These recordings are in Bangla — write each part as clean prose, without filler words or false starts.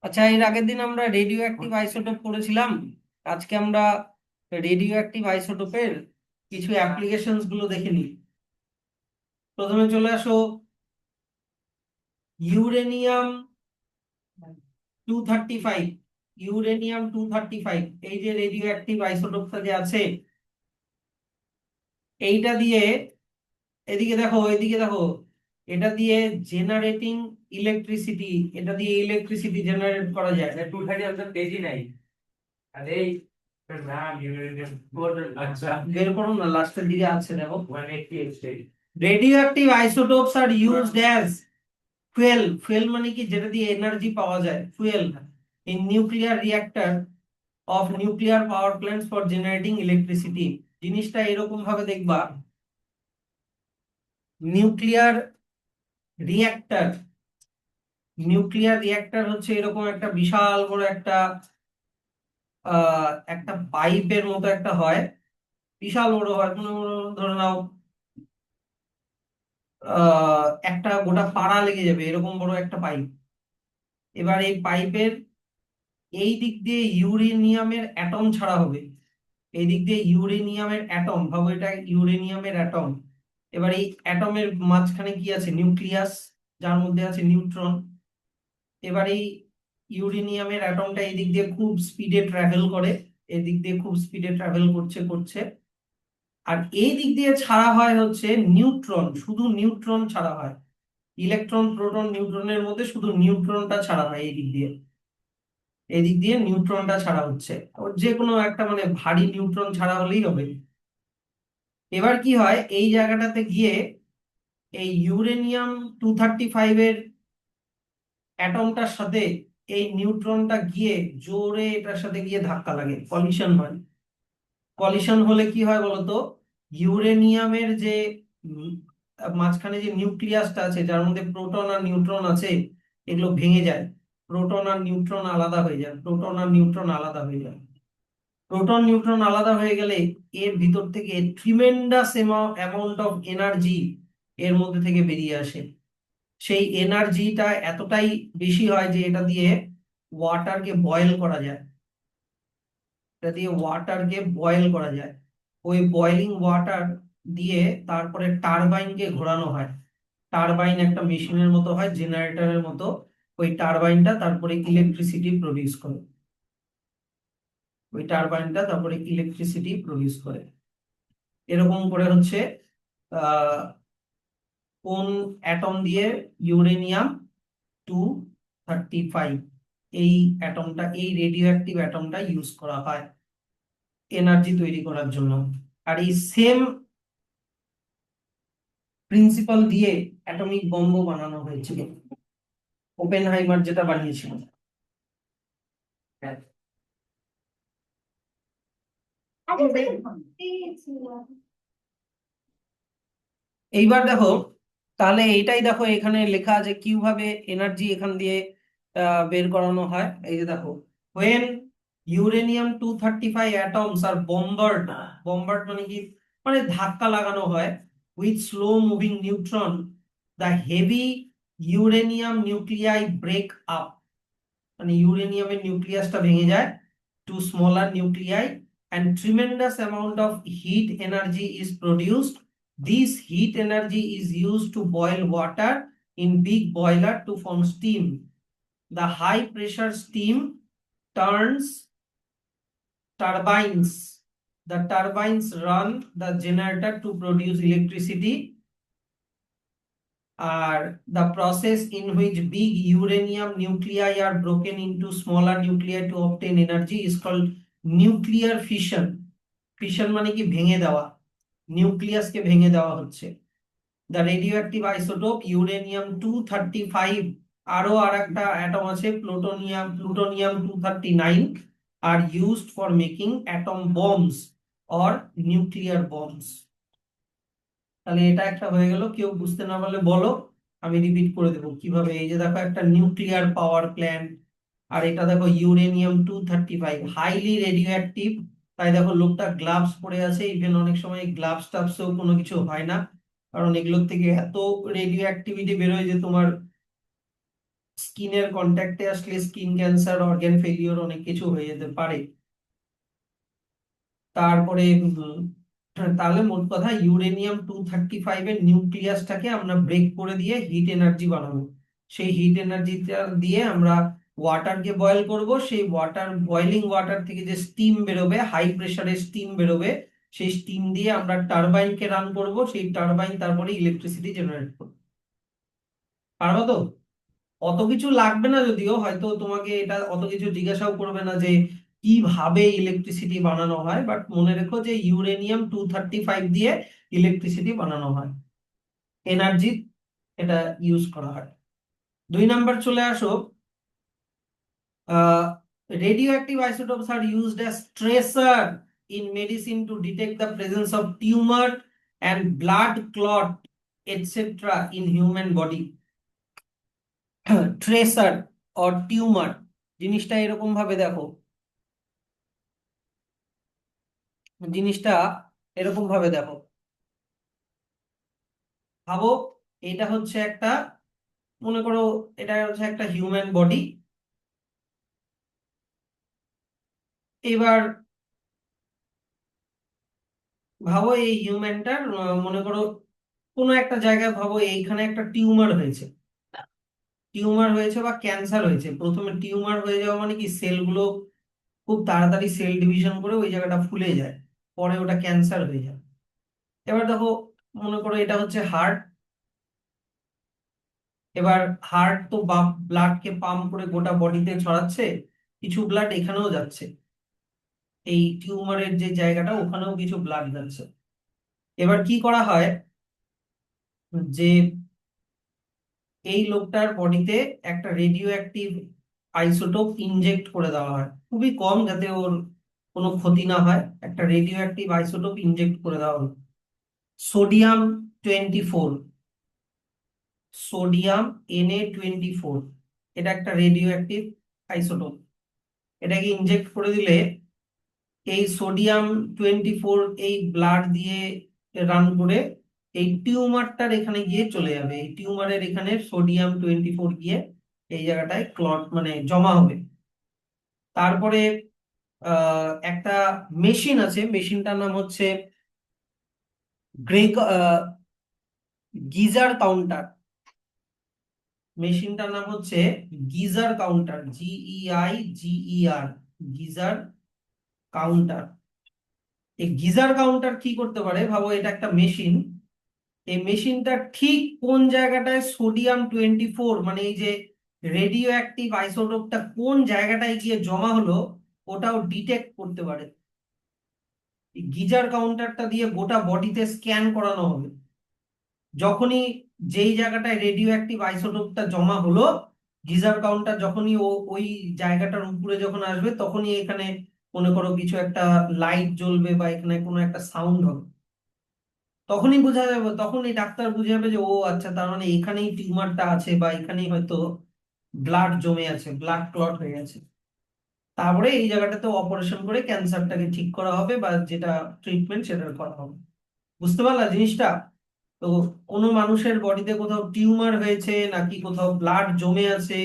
আচ্ছা, এর আগের দিন আমরা রেডিও অ্যাক্টিভ আইসোটোপ পড়েছিলাম। আজকে আমরা রেডিও অ্যাক্টিভ আইসোটোপের কিছু অ্যাপ্লিকেশনস গুলো দেখে নিই। প্রথমে চলে আসো ইউরেনিয়াম 235। ইউরেনিয়াম 235 এই যে রেডিও অ্যাক্টিভ আইসোটোপটা যে আছে, এইটা দিয়ে এদিকে দেখো, এদিকে দেখো, এটা দিয়ে জেনারেটিং ইলেকট্রিসিটি, এটা দিয়ে ইলেকট্রিসিটি জেনারেট করা যায়। 230 পেজই নাই। আরে আচ্ছা বের করো না, লাস্টের দিকে আছে দেখো। 188 radioactive isotopes are used as fuel. Fuel মানে কি? যেটা দিয়ে এনার্জি পাওয়া যায়, fuel in nuclear reactor of nuclear power plants for generating electricity. জিনিসটা এরকম ভাবে দেখবা, নিউক্লিয়ার রিঅ্যাক্টর, নিউক্লিয়ার রিঅ্যাক্টর হচ্ছে এরকম একটা বিশাল বড় একটা পাইপের মতো একটা হয়, বিশাল বড় হয়, ধরে নাও একটা গোটা পাড়া লেগে যাবে এরকম বড় একটা পাইপ। এবার এই পাইপের এই দিক দিয়ে ইউরেনিয়ামের অ্যাটম ছাড়া হবে, এই দিক দিয়ে ইউরেনিয়ামের অ্যাটম, ভাবো এটা ইউরেনিয়ামের অ্যাটম। এবার এই অ্যাটমের মাঝখানে কি আছে? নিউক্লিয়াস, যার মধ্যে আছে নিউট্রন। এবার এই ইউরেনিয়ামের অ্যাটমটা এই দিক দিয়ে খুব স্পিডে ট্রাভেল করে, এদিক দিয়ে খুব স্পিডে ট্রাভেল করছে করছে, আর এই দিক দিয়ে ছাড়া হয় হচ্ছে নিউট্রন, শুধু নিউট্রন ছাড়া হয়। ইলেকট্রন প্রোটন নিউট্রনের মধ্যে শুধু নিউট্রনটা ছাড়া হয় এই দিক দিয়ে, এই দিক দিয়ে নিউট্রনটা ছাড়া হচ্ছে। ওর যে কোনো একটা মানে ভারী নিউট্রন ছাড়া হলেই হবে। এবার কি হয়, এই জায়গাটাতে গিয়ে এই ইউরেনিয়াম 235 এর অ্যাটমটার সাথে এই নিউট্রনটা গিয়ে জোরে এটার সাথে গিয়ে ধাক্কা লাগে, কলিশন হয়। কলিশন হলে কি হয় বলতো? ইউরেনিয়ামের যে উম, মাঝখানে যে নিউক্লিয়াসটা আছে, যার মধ্যে প্রোটন আর নিউট্রন আছে, এগুলো ভেঙে যায়। প্রোটন আর নিউট্রন আলাদা হয়ে যায়, প্রোটন আর নিউট্রন আলাদা হয়ে যায়। প্রোটন নিউট্রন আলাদা হয়ে গেলে এর ভিতর থেকে ট্রিমেন্ডাস অ্যামাউন্ট অফ এনার্জি এর মধ্যে থেকে বেরিয়ে আসে। সেই এনার্জিটা এতটাই বেশি হয় যে এটা দিয়ে ওয়াটারকে বয়েল করা যায়, এটা দিয়ে ওয়াটারকে বয়েল করা যায়। ওই বয়েলিং ওয়াটার দিয়ে তারপরে টারবাইনকে ঘোরানো হয়। টারবাইন একটা মেশিনের মতো হয়, জেনারেটরের মতো। ওই টারবাইনটা তারপরে ইলেকট্রিসিটি প্রডিউস করে, ওই টারবাইনটা তারপরে ইলেকট্রিসিটি প্রডিউস করে। এরকম করে হচ্ছে আহ কোন অ্যাটম দিয়ে? ইউরেনিয়াম 235 এই অ্যাটমটা, এই রেডিও অ্যাক্টিভ অ্যাটমটা ইউজ করা হয় এনার্জি তৈরি করার জন্য। আর এই সেম প্রিন্সিপাল দিয়ে অ্যাটমিক বম্বও বানানো হয়েছিল, ওপেনহাইমার যেটা বানিয়েছিল। এইবার দেখো, তাহলে এইটাই দেখো, এখানে লেখা আছে কিভাবে এনার্জি এখান দিয়ে বের করানো হয়। এই যে দেখো, when uranium 235 atoms are bombarded মানে কি? মানে ধাক্কা লাগানো হয় with slow moving neutron, the heavy uranium nuclei break up, মানে ইউরেনিয়ামের নিউক্লিয়াসটা ভেঙে যায় to smaller nuclei, and tremendous amount of heat energy is produced. This heat energy is used to boil water in big boiler to form steam. The high pressure steam turns turbines. The turbines run the generator to produce electricity. আর the process in which big uranium nuclei are broken into smaller nuclei to obtain energy is called nuclear fission. Fission মানে কি? ভেঙে দেওয়া, নিউক্লিয়াসকে ভেঙে দেওয়া হচ্ছে। দ্য রেডিওঅ্যাক্টিভ আইসোটোপ ইউরেনিয়াম 235, আরো আর একটা অ্যাটম আছে plutonium 239, are used for making atom bombs or nuclear bombs. তাহলে এটা একটা হয়ে গেল। কেউ বুঝতে না পারলে বলো, আমি রিপিট করে দেবো কিভাবে। এই যে দেখো, একটা নিউক্লিয়ার পাওয়ার প্ল্যান্ট, আর এটা দেখো ইউরেনিয়াম 235, হাইলি রেডিও অ্যাক্টিভ। তাই দেখো লোকটা গ্লাভস পরে আছে, ইভেন অনেক সময় গ্লাভস টাভসেও কোনো কিছু হয় না, কারণ এগুলোর থেকে এত রেডিও অ্যাক্টিভিটি বেরোয় যে তোমার স্কিনের কন্ট্যাক্টে আসলে স্কিন ক্যান্সার, অর্গান ফেলিওর, অনেক কিছু হয়ে যেতে পারে। তারপরে তাহলে মোট কথা ইউরেনিয়াম-235 এর নিউক্লিয়াসটাকে আমরা ব্রেক করে দিয়ে হিট এনার্জি বানাবো। সেই হিট এনার্জিটা দিয়ে আমরা ওয়াটারকে বয়েল করব। সেই বয়েলিং ওয়াটার থেকে যে স্টিম বেরোবে, হাই প্রেসারের স্টিম বেরোবে, সেই স্টিম দিয়ে আমরা টারবাইনকে রান করব। সেই টারবাইন তারপরে ইলেকট্রিসিটি জেনারেট করবে। পারবো তো? অত কিছু লাগবে না, যদিও হয়তো তোমাকে এটা অত কিছু জিজ্ঞাসাও করবে না যে কিভাবে ইলেকট্রিসিটি বানানো হয়, বাট মনে রেখো যে ইউরেনিয়াম-235 দিয়ে ইলেকট্রিসিটি বানানো হয়, এনার্জি এটা ইউজ করা হয়। 2 নাম্বার চলে আসো। Radioactive isotopes are used as tracer in medicine to detect the presence of tumor and blood clot, etc. in human body. Tracer or tumor জিনিসটা এরকম ভাবে দেখো, জিনিসটা এরকম ভাবে দেখো, ভাবো এটা হচ্ছে একটা, মনে করো এটা হচ্ছে একটা হিউম্যান বডি। এবার ভাবো এই হিউম্যানটার মনে করো কোনো একটা জায়গায়, ভাবো এইখানে একটা টিউমার হয়েছে, টিউমার হয়েছে বা ক্যান্সার হয়েছে। প্রথমে টিউমার হয়ে যাওয়া মানে কি, সেলগুলো খুব তাড়াতাড়ি সেল ডিভিশন করে ওই জায়গাটা ফুলে যায়, পরে ওটা ক্যান্সার হয়ে যায়। এবার দেখো, মনে করো এটা হচ্ছে হার্ট। এবার হার্ট তো ব্লাডকে পাম্প করে গোটা বডিতে ছড়াচ্ছে, কিছু ব্লাড এখানেও যাচ্ছে, এই টিউমারের যে জায়গাটা ওখানেও কিছু ব্লাড যাচ্ছে। এবার কি করা হয় যে এই লোকটার বডিতে একটা রেডিও অ্যাক্টিভ আইসোটোপ ইনজেক্ট করে দেওয়া হয়, খুবই কম, যাতে ওর কোনো ক্ষতি না হয়। একটা রেডিও অ্যাক্টিভ আইসোটোপ ইনজেক্ট করে দেওয়া হলো, সোডিয়াম-24, সোডিয়াম Na-24। এটা একটা রেডিও অ্যাক্টিভ আইসোটোপ। এটাকে ইনজেক্ট করে দিলে এই সোডিয়াম-24 এই ব্লাড দিয়ে রান করে এই টিউমারটার এখানে গিয়ে চলে যাবে। এই টিউমারের এখানে সোডিয়াম-24 গিয়ে এই জায়গাটায় ক্লট মানে জমা হবে। তারপরে একটা মেশিন আছে, মেশিনটার নাম হচ্ছে গ্রেগ গিজার কাউন্টার। মেশিনটার নাম হচ্ছে geyser counter, GEIGER, geyser counter. এই গিজার কাউন্টার কি করতে পারে, ভাবো এটা একটা মেশিন। এই মেশিনটা ঠিক কোন জায়গাটায় সোডিয়াম-24 মানে এই যে রেডিও অ্যাক্টিভ আইসোটোপটা কোন জায়গাটায় গিয়ে জমা হলো ওটাও ডিটেক্ট করতে পারে। এই গিজার কাউন্টারটা দিয়ে গোটা বডিতে স্ক্যান করানো হবে। যখনই যেই জায়গাটায় রেডিও অ্যাক্টিভ আইসোটোপটা জমা হলো, গিজার কাউন্টার যখনই ওই জায়গাটার উপরে যখন আসবে, তখনই এখানে মনে করো কিছু একটা লাইট জ্বলবে বা এখানে কোনো একটা সাউন্ড হবে। তখনই বোঝা যাবে, তখনই ডাক্তার বুঝে যাবে যে ও আচ্ছা, তার মানে এখানেই টিউমারটা আছে বা এখানেই হয়তো ব্লাড জমে আছে, ব্লাড ক্লট হয়ে গেছে। তারপরে এই জায়গাটাতে অপারেশন করে ক্যান্সারটাকে ঠিক করা হবে বা যেটা ট্রিটমেন্ট সেটা করা হবে। বুঝতে পারলা জিনিসটা? তো কোনো মানুষের বডিতে কোথাও টিউমার হয়েছে নাকি কোথাও ব্লাড জমে আছে,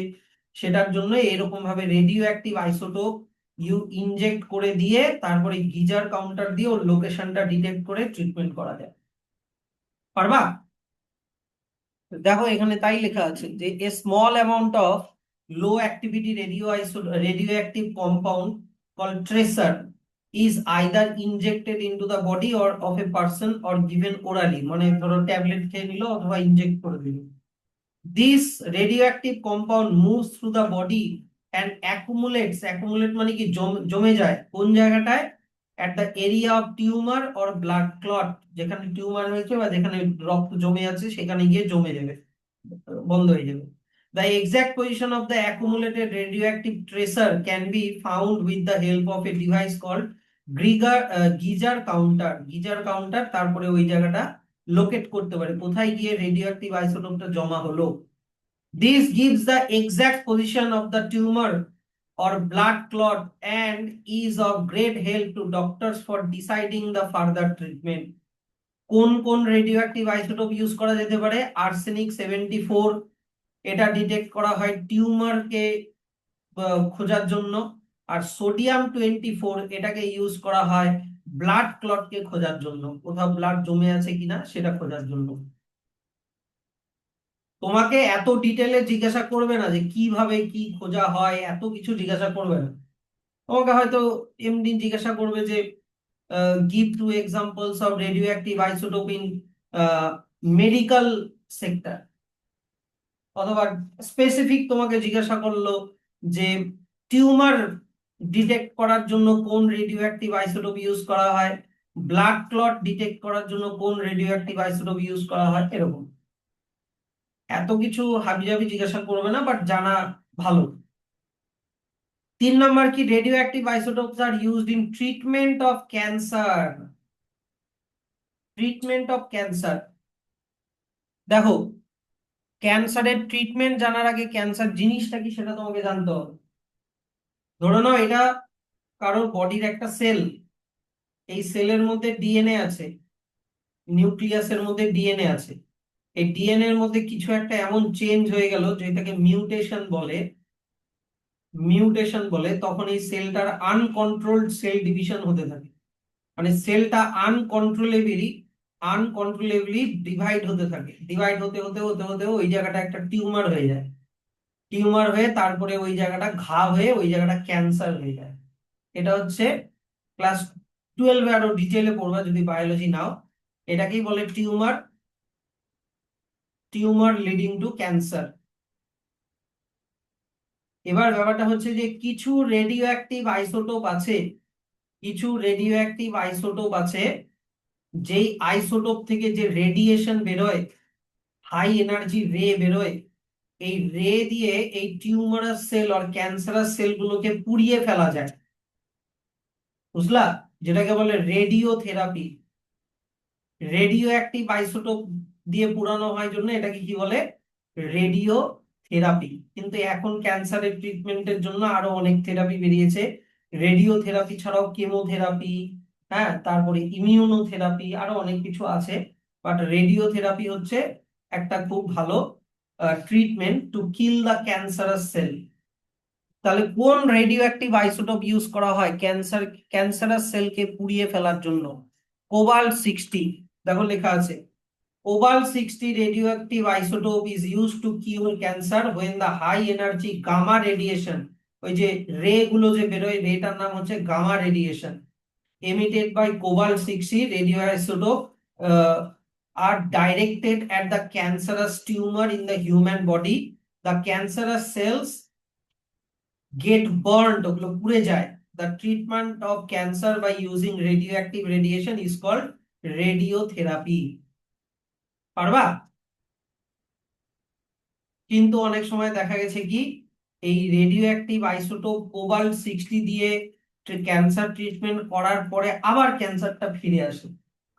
সেটার জন্য এরকম ভাবে রেডিও অ্যাক্টিভ আইসোটোপ ইনজেক্ট করে দিয়ে তারপরে গিজার কাউন্টার দিয়ে ওর লোকেশনটা ডিটেক্ট করে ট্রিটমেন্ট করা যায়। পারবা? দেখো এখানে তাই লেখা আছে যে a small amount of low activity radioactive compound call tracer is either injected into the body or of a person or given orally, মানে ধরো ট্যাবলেট খেয়ে নিল অথবা ইনজেক্ট করে দিল। This radioactive compound moves through the body and accumulate মানে কি জমে যায় কোন জায়গাটায়, at the area of tumour or blood clot, যেখানে টিউমার হয়েছে বা যেখানে রক্ত জমে আছে সেখানে গিয়ে জমে যাবে, বন্ধ হয়ে যাবে। The exact position of the accumulated radioactive tracer can be found with the help of a device called geyser counter. Geyser counter তারপরে ওই জায়গাটা লোকেট করতে পারে কোথায় গিয়ে রেডিও অ্যাক্টিভ আইসোটোপটা জমা হলো। This gives the exact position of the tumor or blood clot and is of great help to doctors for deciding the further treatment. কোন কোন রেডিও অ্যাক্টিভ আইসোটোপ ইউজ করা যেতে পারে? আর্সেনিক 74, এটা ডিটেক্ট করা হয় টিউমারকে খোঁজার জন্য। আর সোডিয়াম 24, এটাকে ইউজ করা হয় ব্লাড ক্লটকে খোঁজার জন্য, কোথাও ব্লাড জমে আছে কিনা সেটা খোঁজার জন্য। তোমাকে এত ডিটেলে জিজ্ঞাসা করবে না যে কিভাবে কি খোঁজা হয়, এত কিছু জিজ্ঞাসা করবে না। তোমাকে হয়তো এমনি জিজ্ঞাসা করবে যে give two examples of radioactive isotope in medical sector, অথবা স্পেসিফিক তোমাকে জিজ্ঞাসা করলো যে টিউমার ডিটেক্ট করার জন্য কোন রেডিও অ্যাক্টিভ আইসোটোপ ইউজ করা হয়, ব্লাড ক্লট ডিটেক্ট করার জন্য কোন রেডিও অ্যাক্টিভ আইসোটোপ ইউজ করা হয়, এরকম এত কিছু হাবিজাবি জিজ্ঞাসা করবে না, বাট জানা ভালো। 3 নম্বর কি, radioactive isotopes are used in treatment of cancer. Treatment of cancer, দেখো ক্যান্সারের ট্রিটমেন্ট জানার আগে ক্যান্সার জিনিসটা কি সেটা তোমাকে জানতে হবে। ধরে নাও এটা কারোর বডির একটা সেল, এই সেলের মধ্যে ডিএনএ আছে, নিউক্লিয়াসের মধ্যে ডিএনএ আছে। এই ডিএনএ এর মধ্যে কিছু একটা এমন চেঞ্জ হয়ে গেল যেটাকে মিউটেশন বলে, তখন এই সেলটার আনকন্ট্রোলড সেল ডিভিশন হতে থাকে। মানে সেলটা আনকন্ট্রোলেবলি ডিভাইড হতে থাকে, ডিভাইড হতে হতে হতে হতে ওই জায়গাটা একটা টিউমার হয়ে যায়। টিউমার হয়ে তারপরে ওই জায়গাটা ঘা হয়ে ওই জায়গাটা ক্যান্সার হয়ে যায়। এটা হচ্ছে ক্লাস 12 আরো ডিটেলে পড়বা যদি বায়োলজি নাও। এটাকেই বলে tumour, tumour leading to cancer. এবার ব্যাপারটা হচ্ছে যে কিছু রেডিও অ্যাক্টিভ আইসোটোপ আছে, কিছু রেডিও অ্যাক্টিভ আইসোটোপ আছে যেই আইসোটোপ থেকে যে রেডিয়েশন বেরোয়, হাই এনার্জি রে বেরোয়, এই রে দিয়ে এই টিউমারাস সেল আর ক্যান্সারাস সেলগুলোকে পুড়িয়ে ফেলা যায়, বুঝলা? যেটাকে বলে radio therapy. Radio active isotope দিয়ে পুরানো হয় জন্য এটাকে কি বলে? Radio therapy. কিন্তু এখন ক্যান্সারের ট্রিটমেন্টের জন্য আরো অনেক থেরাপি বেরিয়েছে, রেডিও থেরাপি ছাড়াও কেমোথেরাপি, হ্যাঁ, তারপরে ইমিউনোথেরাপি, আরো অনেক কিছু আছে। বাট রেডিও থেরাপি হচ্ছে একটা খুব ভালো treatment to kill the cancerous cell. তাহলে কোন রেডিও অ্যাক্টিভ আইসোটোপ ইউজ করা হয় ক্যান্সারাস সেলকে পুড়িয়ে ফেলার জন্য? কোবাল্ট 60, দেখো লেখা আছে cobalt 60 radioactive isotope is used to cure cancer when the high energy gamma radiation, ওই যে রে গুলো যে বেরোয়, রেটার নাম হচ্ছে gamma radiation, emitted by cobalt-60 radioisotope are directed at the cancerous tumor in the human body. The cancerous cells get burned, ওগুলো পুড়ে যায়। The treatment of cancer by using radioactive radiation is called radiotherapy। পারবা? কিন্তু অনেক সময় দেখা গেছে কি এই রেডিও অ্যাক্টিভ আইসোটোপ কোবাল্ট 60 দিয়ে ক্যান্সার ট্রিটমেন্ট করার পরে আবার ক্যান্সারটা ফিরে আসে,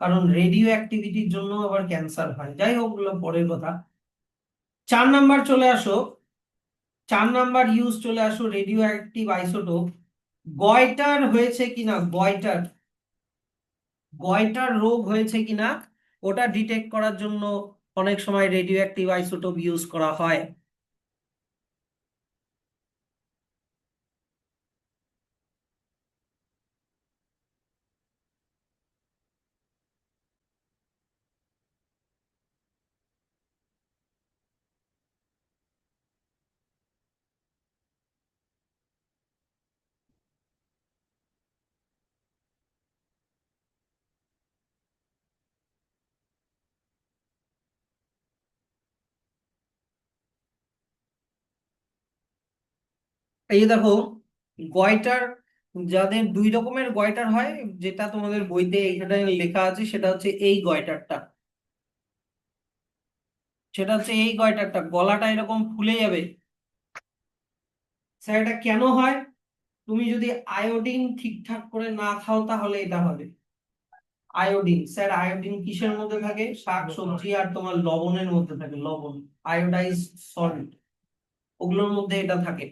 কারণ রেডিও অ্যাক্টিভিটির জন্য আবার ক্যান্সার হয়। যাই হোক, ওগুলো পরের কথা। 4 নাম্বার চলে আসো, 4 নাম্বার ইউজ চলে আসো রেডিও অ্যাক্টিভ আইসোটোপ। গয়টার হয়েছে কিনা, গয়টার, গয়টার রোগ হয়েছে কিনা ওটা ডিটেক্ট করার জন্য অনেক সময় রেডিও অ্যাক্টিভ আইসোটোপ ইউজ করা হয়। এই যে দেখো গয়টার, যাদের 2 রকমের গয়টার হয়, যেটা তোমাদের বইতে এইখানে লেখা আছে সেটা হচ্ছে এই গয়টারটা, সেটা হচ্ছে এই গয়টারটা, গলাটা এরকম ফুলে যাবে। স্যার এটা কেন হয়? তুমি যদি আয়োডিন ঠিকঠাক করে না খাও তাহলে এটা হবে। আয়োডিন, স্যার আয়োডিন কিসের মধ্যে থাকে? শাক সবজি আর তোমার লবণের মধ্যে থাকে, লবণ, আয়োডাইজ সল্ট, ওগুলোর মধ্যে এটা থাকে।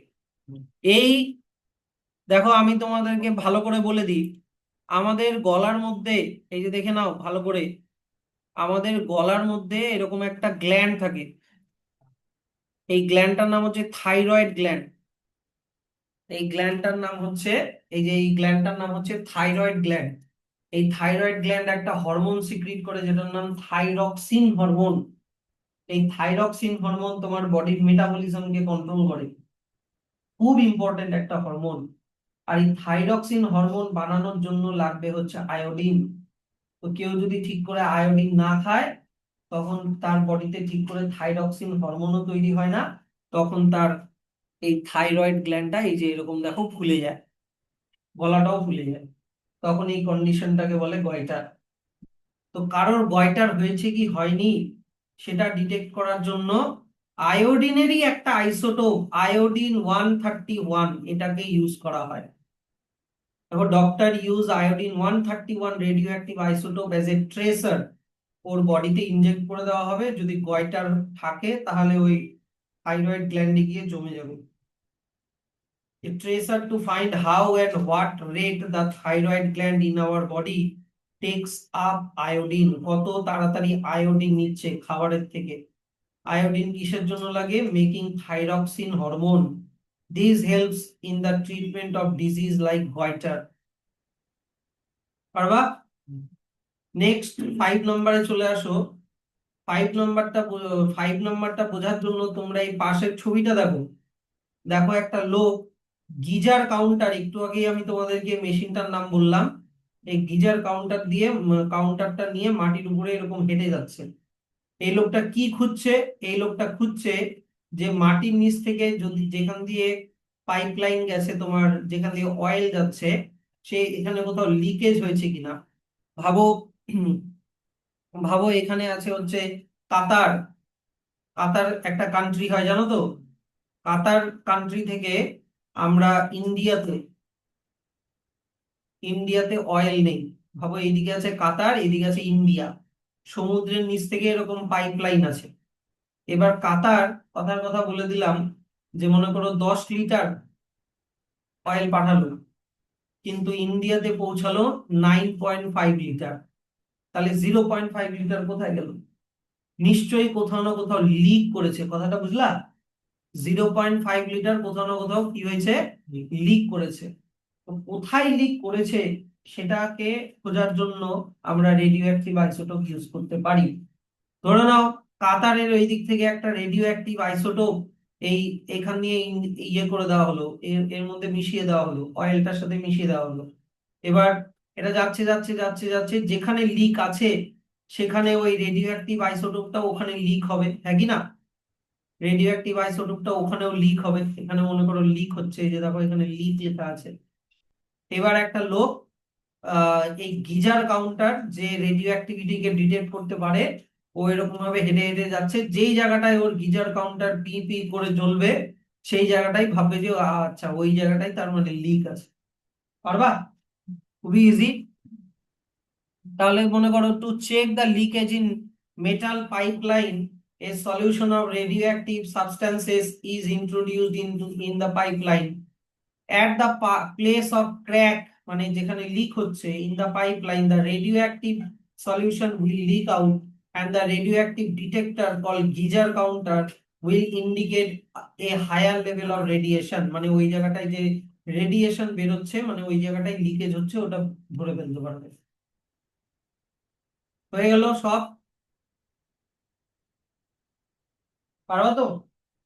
এই দেখো আমি তোমাদেরকে ভালো করে বলে দিই, আমাদের গলার মধ্যে এই যে দেখে নাও ভালো করে, আমাদের গলার মধ্যে এরকম একটা গ্ল্যান্ড থাকে, এই গ্ল্যান্ডটার নাম হচ্ছে থাইরয়েড গ্ল্যান্ড। এই গ্ল্যান্ডটার নাম হচ্ছে, এই গ্ল্যান্ডটার নাম হচ্ছে থাইরয়েড গ্ল্যান্ড। এই থাইরয়েড গ্ল্যান্ড একটা হরমোন সিক্রিট করে যেটার নাম থাইরক্সিন হরমোন। এই থাইরক্সিন হরমোন তোমার বডির মেটাবলিজমকে কন্ট্রোল করে, খুব ইম্পর্টেন্ট একটা হরমোন। আর এই থাইরক্সিন হরমোন বানানোর জন্য লাগবে হচ্ছে আয়োডিন। তো কেউ যদি ঠিক করে আয়োডিন না খায়, তখন তার বডিতে ঠিক করে থাইরক্সিন হরমোনও তৈরি হয় না। তখন তার এই থাইরয়েড গ্ল্যান্ডটা এই যে এরকম দেখো ফুলে যায়, গলাটাও ফুলে যায়। তখন এই কন্ডিশনটাকে বলে গয়টার। তো কারোর গয়টার হয়েছে কি হয়নি সেটা ডিটেক্ট করার জন্য আয়োডিনেরই একটা আইসোটোপ, আয়োডিন 131, এটাকে ইউজ করা হয়। দেখো, doctor use iodine 131 radioactive isotope as a tracer, ওর বডিতে ইনজেক্ট করে দেওয়া হবে। যদি গয়টার থাকে তাহলে ওই থাইরয়েড গ্ল্যান্ডে গিয়ে জমে যাবে। A tracer to find how and what rate the thyroid gland in our body takes up iodine, কত তাড়াতাড়ি আয়োডিন নিচ্ছে খাবারের থেকে। আয়োডিন কিসের জন্য লাগে? Making thyroxine hormone. This helps in the treatment of disease like goitre. পারবা? নেক্সট 5 নম্বরে চলে আসো। 5 নম্বরটা বোঝার জন্য তোমরা এই পাশের ছবিটা দেখো। দেখো একটা লোক গিজার কাউন্টার, একটু আগেই আমি তোমাদেরকে মেশিনটার নাম বললাম, এই গিজার কাউন্টার দিয়ে কাউন্টারটা নিয়ে মাটির উপরে এরকম হেঁটে যাচ্ছে। এই লোকটা কি খুঁজছে? এই লোকটা খুঁজছে যে মাটির নিচ থেকে যদি যেখান দিয়ে পাইপ লাইন গেছে, তোমার যেখান দিয়ে অয়েল যাচ্ছে, সে এখানে কোথাও লিকেজ হয়েছে কিনা। ভাবো, ভাবো এখানে আছে হচ্ছে কাতার। কাতার একটা কান্ট্রি হয় জানো তো। কাতার কান্ট্রি থেকে আমরা ইন্ডিয়াতে, ইন্ডিয়াতে অয়েল নেই। ভাবো এইদিকে আছে কাতার, এদিকে আছে ইন্ডিয়া, সমুদ্রের নিচ থেকে এরকম পাইপ লাইন আছে। এবার কাতার, কথার কথা বলে দিলাম, যে মনে করো 10 লিটার অয়েল পাঠালো, কিন্তু ইন্ডিয়াতে পৌঁছালো 9.5 লিটার। তাহলে 0.5 লিটার কোথায় গেল? নিশ্চয়ই কোথাও না কোথাও লিক করেছে, কথাটা বুঝলা? 0.5 লিটার কোথাও না কোথাও কি হয়েছে? লিক করেছে। তো কোথায় লিক করেছে সেটাকে খোঁজার জন্য আমরা রেডিও অ্যাক্টিভ আইসোটোপ ইউজ করতে পারি। ধরে নাও কাতারের ওই দিক থেকে একটা রেডিও অ্যাক্টিভ আইসোটোপ এই এখান দিয়ে ইয়ে করে দেওয়া হলো, এর এর মধ্যে মিশিয়ে দেওয়া হলো, অয়েলটার সাথে মিশিয়ে দেওয়া হলো। এবার এটা যাচ্ছে যাচ্ছে যাচ্ছে যাচ্ছে, যেখানে লিক আছে সেখানে ওই রেডিও অ্যাক্টিভ আইসোটোপটা ওখানে লিক হবে, হ্যাঁ কি না? রেডিও অ্যাক্টিভ আইসোটোপটা ওখানেও লিক হবে। এখানে মনে করো লিক হচ্ছে, এই যে দেখো এখানে লিক লেখা আছে। এবার একটা লোক এই গিজার কাউন্টার যে রেডিও অ্যাক্টিভিটিকে ডিটেক্ট করতে পারে, ও এরকম ভাবে হেঁটে হেঁটে যাচ্ছে, যেই জায়গাটায় ওর গিজার কাউন্টার পি পি করে জ্বলবে সেই জায়গাটাই ভাববে যে আচ্ছা ওই জায়গাটাই তার মানে লিক আছে। পারবা? খুবই ইজি। তাহলে মনে করো, to check the leakage in metal pipeline, a solution of radioactive substances is introduced in the pipeline at the place of crack, মানে যেখানে লিক হচ্ছে, in the pipeline the radioactive solution will leak out and the radioactive detector called geyser counter will indicate a higher level of radiation, মানে ওই জায়গাটায় যে রেডিয়েশন বেরোচ্ছে, মানে ওই জায়গাটায় লিকেজ হচ্ছে, ওটা ধরে ফেলতে পারবে। হয়ে গেল সব? পারো তো?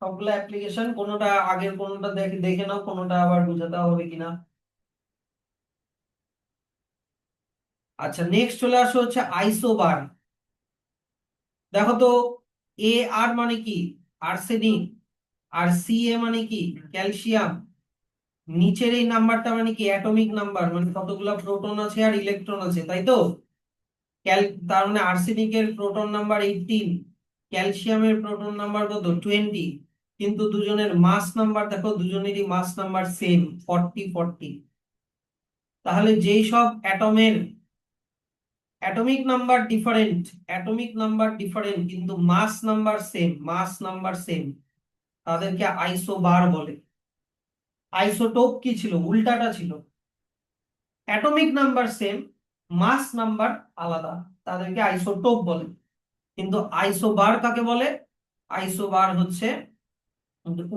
সবগুলো অ্যাপ্লিকেশন, কোনোটা আগের কোনোটা দেখে দেখে নাও, কোনোটা আবার বুঝাতে হবে কিনা। আচ্ছা, নেক্সট চলে আসো হচ্ছে আইসোবার। দেখো তো, এ আর মানে কি? আর্সেনিক। আর সি এ মানে কি? ক্যালসিয়াম। নিচের এই নাম্বারটা মানে কি? অ্যাটমিক নাম্বার, মানে কতগুলো প্রোটন আছে আর ইলেকট্রন আছে, তাই তো? তার মানে আর্সেনিকের প্রোটন নাম্বার 18, ক্যালসিয়ামের প্রোটন নাম্বার কত? 20। কিন্তু দুজনের মাস নাম্বার দেখো, দুজনেরই মাস নাম্বার সেম, 40-40। তাহলে যেই সব অ্যাটমের atomic number different, atomic number different কিন্তু mass number same, mass number same, তাদেরকে আইসোবার বলে। আইসোটোপ কি ছিল? উল্টাটা ছিল। Atomic number same, mass number আলাদা, তাদেরকে আইসোটোপ বলে। কিন্তু আইসোবার কাকে বলে? আইসোবার হচ্ছে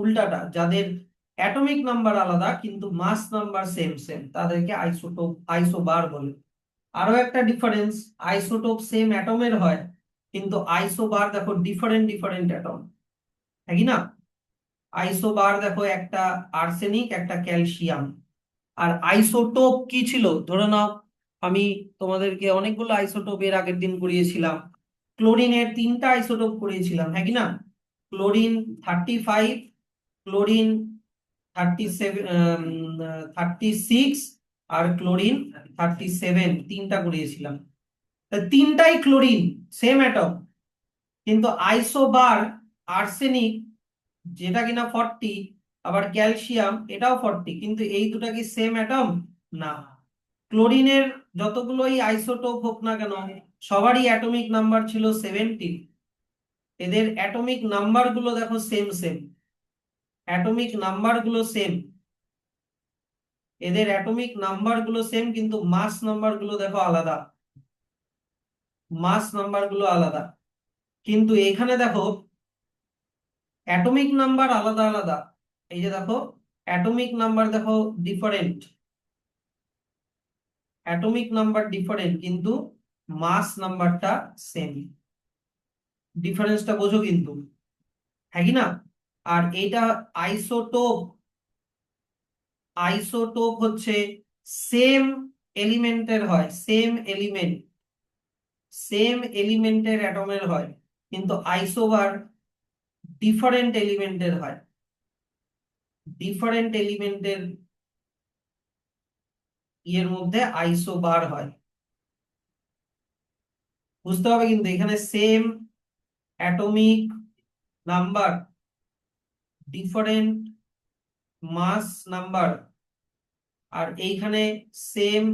উল্টাটা, যাদের অ্যাটমিক নাম্বার আলাদা কিন্তু মাস নাম্বার সেম সেম, তাদেরকে আইসোবার বলে। আরো একটা ডিফারেন্স, আইসোটোপ সেম অ্যাটমের হয় কিন্তু আইসোবার দেখো ডিফারেন্ট ডিফারেন্ট অ্যাটম, হ্যাঁ কি না? আইসোবার দেখো একটা আর্সেনিক একটা ক্যালসিয়াম। আর আইসোটোপ কি ছিল ধরে নাও, আমি তোমাদেরকে অনেকগুলো আইসোটোপ এর আগের দিন করিয়েছিলাম। ক্লোরিনের 3টা আইসোটোপ করিয়েছিলাম, হ্যাঁ কি না? ক্লোরিন 35, ক্লোরিন 37, 36, আর ক্লোরিন 37, 3টা করিয়েছিলাম। তা 3টাই ক্লোরিন, সেম অ্যাটম। কিন্তু আইসোবার আর্সেনিক যেটা কিনা 40, আবার ক্যালসিয়াম এটাও 40, কিন্তু এই দুটা কি সেম অ্যাটম? না। ক্লোরিনের যতগুলোই আইসোটোপ হোক না কেন, সবারই অ্যাটমিক নাম্বার ছিল 70। এদের অ্যাটমিক নাম্বার গুলো দেখো সেম সেম, অ্যাটমিক নাম্বার গুলো সেম, এদের অ্যাটমিক নাম্বার গুলো সেম, কিন্তু মাস নাম্বার গুলো দেখো আলাদা, মাস নাম্বার গুলো আলাদা। কিন্তু এখানে দেখো অ্যাটমিক নাম্বার আলাদা আলাদা, এই যে দেখো অ্যাটমিক নাম্বার দেখো ডিফারেন্ট, অ্যাটমিক নাম্বার ডিফারেন্ট কিন্তু মাস নাম্বারটা সেম। ডিফারেন্সটা বোঝো কিন্তু, হ্যাঁ কি না? আর এটা আইসোটোপ, আইসোটোপ হচ্ছে সেম এলিমেন্টের হয়, সেম এলিমেন্ট, সেম এলিমেন্টের অ্যাটমের হয়, কিন্তু আইসোবার ডিফারেন্ট এলিমেন্টের হয়, ডিফারেন্ট এলিমেন্টের ইয়ের মধ্যে আইসোবার হয়। বুঝতে হবে কিন্তু এখানে সেম অ্যাটমিক নাম্বার, ডিফারেন্ট মাস নাম্বার, আর এইখানে সেম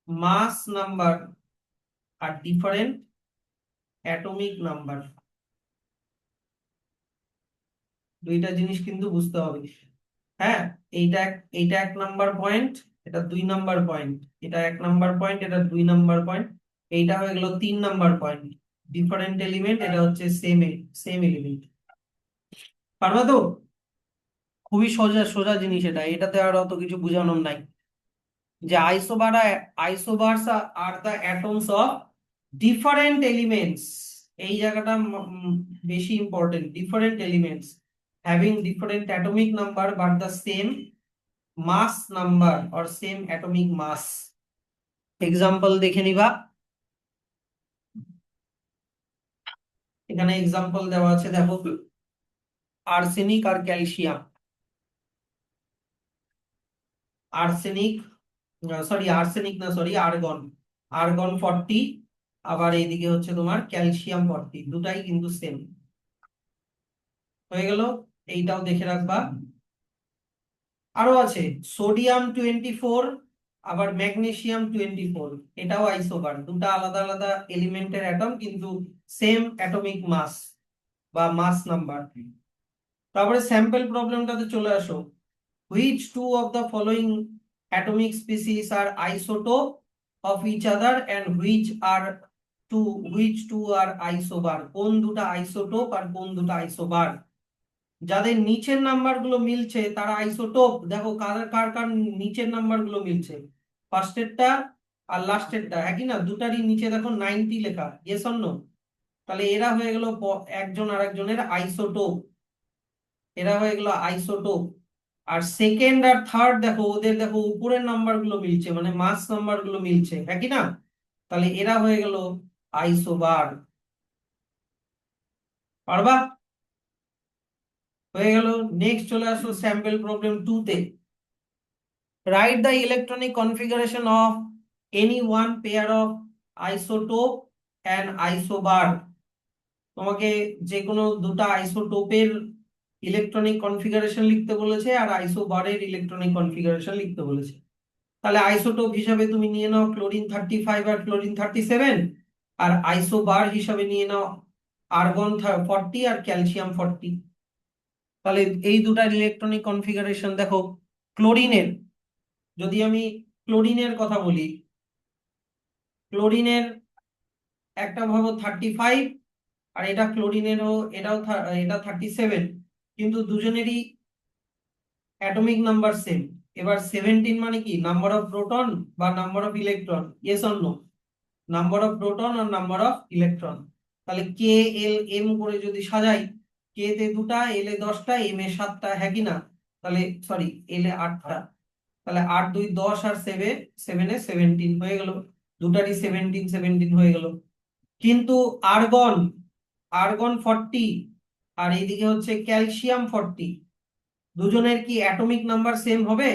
মাস নাম্বার আর ডিফারেন্ট অ্যাটমিক নাম্বার। দুইটা জিনিস কিন্তু বুঝতে হবে। হ্যাঁ, এইটা 1 নাম্বার পয়েন্ট, এটা 2 নাম্বার পয়েন্ট, এটা 1 নাম্বার পয়েন্ট, এটা 2 নাম্বার পয়েন্ট, এইটা হয়ে গেল 3 নাম্বার পয়েন্ট। ডিফারেন্ট এলিমেন্ট, এটা হচ্ছে সেম, সেম এলিমেন্ট। পারবা তো? খুবই সোজা সোজা জিনিস এটা, এটাতে আর অত কিছু বোঝানোর নাই। যে isobars are the atoms of different elements, এই জায়গাটা বেশি important. Different elements having different atomic number but the same mass number or same atomic mass. Example দেখে নিবা, এখানে এক্সাম্পল দেওয়া আছে দেখো, আর্সেনিক আর ক্যালসিয়াম। আর্সেনিক, সরি আর্সেনিক না, সরি আর্গন, আর্গন 40, আবার এইদিকে হচ্ছে তোমার ক্যালসিয়াম 40, দুটাই কিন্তু সেম। হয়ে গেল, এইটাও দেখে রাখবা। আরো আছে সোডিয়াম 24, আবার ম্যাগনেসিয়াম 24, এটাও আইসোবার, দুটা আলাদা আলাদা এলিমেন্টের অ্যাটম কিন্তু সেম অ্যাটমিক মাস বা মাস নাম্বার। তারপরে স্যাম্পল প্রবলেমটাতে চলে আসো। Which two of the following atomic species are isotope of each other and which two are isobar? কোন দুটা আইসোটোপ আর কোন দুটা আইসোবার? যাদের নিচের নাম্বার গুলো মিলছে তারা আইসোটোপ। দেখো কার কার কার নিচের নাম্বার গুলো মিলছে, ফার্স্টেরটা আর লাস্টেরটা একই না, দুটারই নিচে দেখো 90 লেখা, ইয়েস অর নো? তাহলে এরা হয়ে গেল একজন আরেকজনের আইসোটোপ, এরা হয়ে গেল আইসোটোপ। আর সেকেন্ড আর থার্ড দেখো ওদের দেখো উপরের নাম্বার গুলো মিলছে, মানে মাস নাম্বার গুলো মিলছে, একই না? তাহলে এরা হয়ে গেল আইসোবার। পারবা? হয়ে গেল। নেক্সট চলে আসো স্যাম্পল প্রবলেম 2 তে। Write the electronic configuration of any one pair of isotope and isobar. তোমাকে যে কোনো দুটো আইসোটোপের ইলেকট্রনিক কনফিগারেশন লিখতে বলেছে আর আইসোবারের ইলেকট্রনিক কনফিগারেশন লিখতে বলেছে। তাহলে আইসোটোপ হিসাবে তুমি নিয়ে নাও ক্লোরিন 35 আর ক্লোরিন 37, আর আইসোবার হিসাবে নিয়ে নাও আর্গন 40 আর ক্যালসিয়াম 40। তাহলে এই দুটার ইলেকট্রনিক কনফিগারেশন দেখো। ক্লোরিনের, যদি আমি ক্লোরিনের কথা বলি, ক্লোরিনের একটা ভাবো 35, আর এটা ক্লোরিনেরও এটা 37, কিন্তু দুজনেরই অ্যাটমিক নাম্বার সেম। এবার 17 মানে কি, নাম্বার অফ প্রোটন বা number of electron? Yes or no? Number of proton আর নাম্বার অফ ইলেকট্রন। তাহলে কে এল এম করে যদি সাজাই, কে তে 2টা, এল এ 10টা, এম এ 7টা, হ্যাঁ কি না? তাহলে সরি, এল এ 8টা, তাহলে 8 2 10 আর 7 7 এ 17 হয়ে গেল, দুটারই 17 17 হয়ে গেল। কিন্তু আর্গন, আর্গন 40, আর এইদিকে হচ্ছে ক্যালসিয়াম 40, দুজনের কি অ্যাটমিক নাম্বার সেম হবে?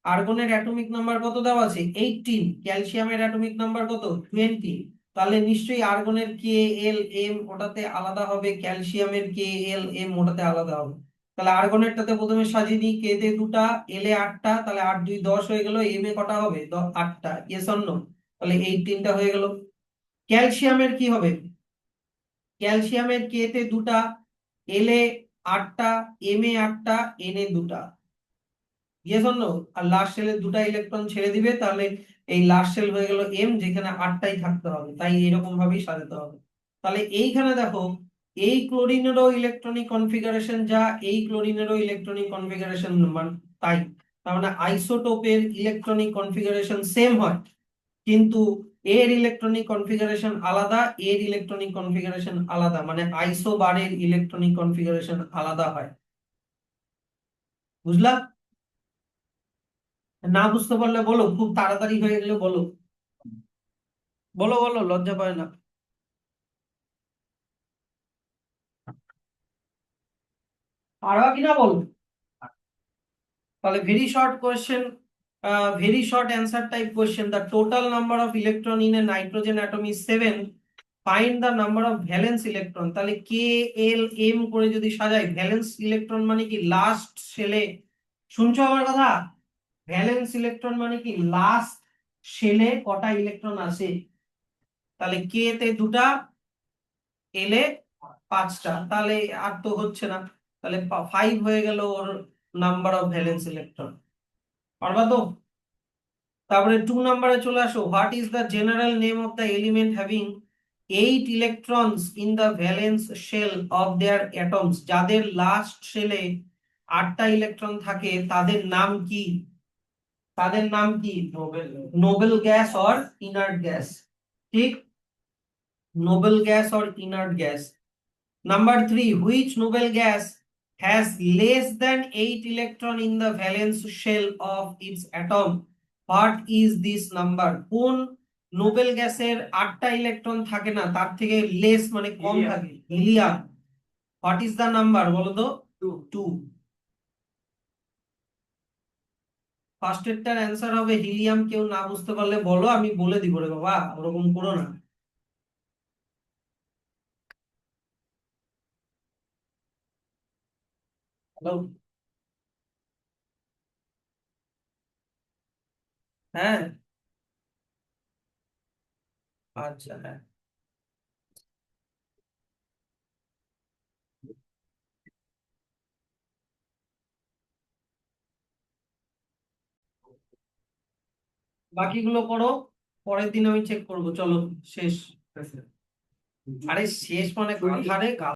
আর্গনের অ্যাটমিক নাম্বার কত দেওয়া আছে? 18, ক্যালসিয়ামের অ্যাটমিক নাম্বার কত? 20। তাহলে নিশ্চয়ই আর্গনের কে এল এম ওটাতে আলাদা হবে, ক্যালসিয়ামের কে এল এম ওটাতে আলাদা হবে। তাহলে আর্গনেরটাতে প্রথমে সাজিয়ে নিই, কে তে 2টা, এল এ 8টা, তাহলে 8 2 10 হয়ে গেল, এম এ কটা হবে? 8টা, ইয়েস অর নো? তাহলে 18টা হয়ে গেল। ক্যালসিয়ামের কি হবে? ক্যালসিয়ামের কে তে 2টা, এল এ 8টা, এম এ 8টা, এন এ 2টা, ইয়েস অর নো? আর লাস্ট সেলে 2টা ইলেকট্রন ছেড়ে দিবে, তাহলে এই লাস্ট সেল হয়ে গেল এম, যেখানে 8টাই থাকতে হবে, তাই এরকম ভাবেই সাজাতে হবে। তাহলে এইখানে দেখো, এই ক্লোরিনেরও ইলেকট্রনিক কনফিগারেশন যা, এই ক্লোরিনেরও ইলেকট্রনিক কনফিগারেশন তাই। তার মানে আইসোটোপের ইলেকট্রনিক কনফিগারেশন সেম হয়, কিন্তু এর ইলেকট্রনিক কনফিগারেশন আলাদা, এর ইলেকট্রনিক কনফিগারেশন আলাদা, মানে আইসোবারের ইলেকট্রনিক কনফিগারেশন আলাদা হয়। বুঝলা? না বুঝতে পারলে বলো, খুব তাড়াতাড়ি হয়ে গেলে বলো, বলো বলো, লজ্জা পায় না। পারবা কিনা বলো। তাহলে very short question, very short answer type question. The total number of electron in a nitrogen atom is 7, find the number of valence electron. তাহলে কে এল এম করে যদি সাজাই, ভ্যালেন্স ইলেকট্রন মানে কি লাস্ট শেলে, শুনছো আমার কথা? ভ্যালেন্স ইলেকট্রন মানে কি লাস্ট শেলে কটা ইলেকট্রন আছে। তাহলে কে তে 2টা, এল এ 5টা, তাহলে আর তো হচ্ছে না, তাহলে 5 হয়ে গেল ওর নাম্বার অফ ভ্যালেন্স ইলেকট্রন। পারবা তো? তারপরে 2 নাম্বারে চলে আসো, what is the general name of the element having 8 electrons in the valence shell of their atoms. যাদের লাস্ট শেলে 8টা ইলেকট্রন থাকে তাদের নাম কি? তাদের নাম কি? Noble gas or inert gas. ঠিক, noble gas or inert gas. Number 3, which noble gas has less than 8 electron in the valence shell of its atom? What is this number? কোন নোবেল গ্যাসের 8টা ইলেকট্রন থাকে না, তার থেকে লেস মানে কম Helium. থাকে? Helium. What is the number বলো তো? 2। ফার্স্ট এরটার অ্যান্সার হবে হিলিয়াম। কেউ না বুঝতে পারলে বলো, আমি বলে দিব রে বাবা, ওরকম করো না। হ্যালো? হ্যাঁ, আচ্ছা, হ্যাঁ। বাকিগুলো করো, পরের দিন আমি চেক করবো, চলো শেষ। আরে শেষ মানে গাধারে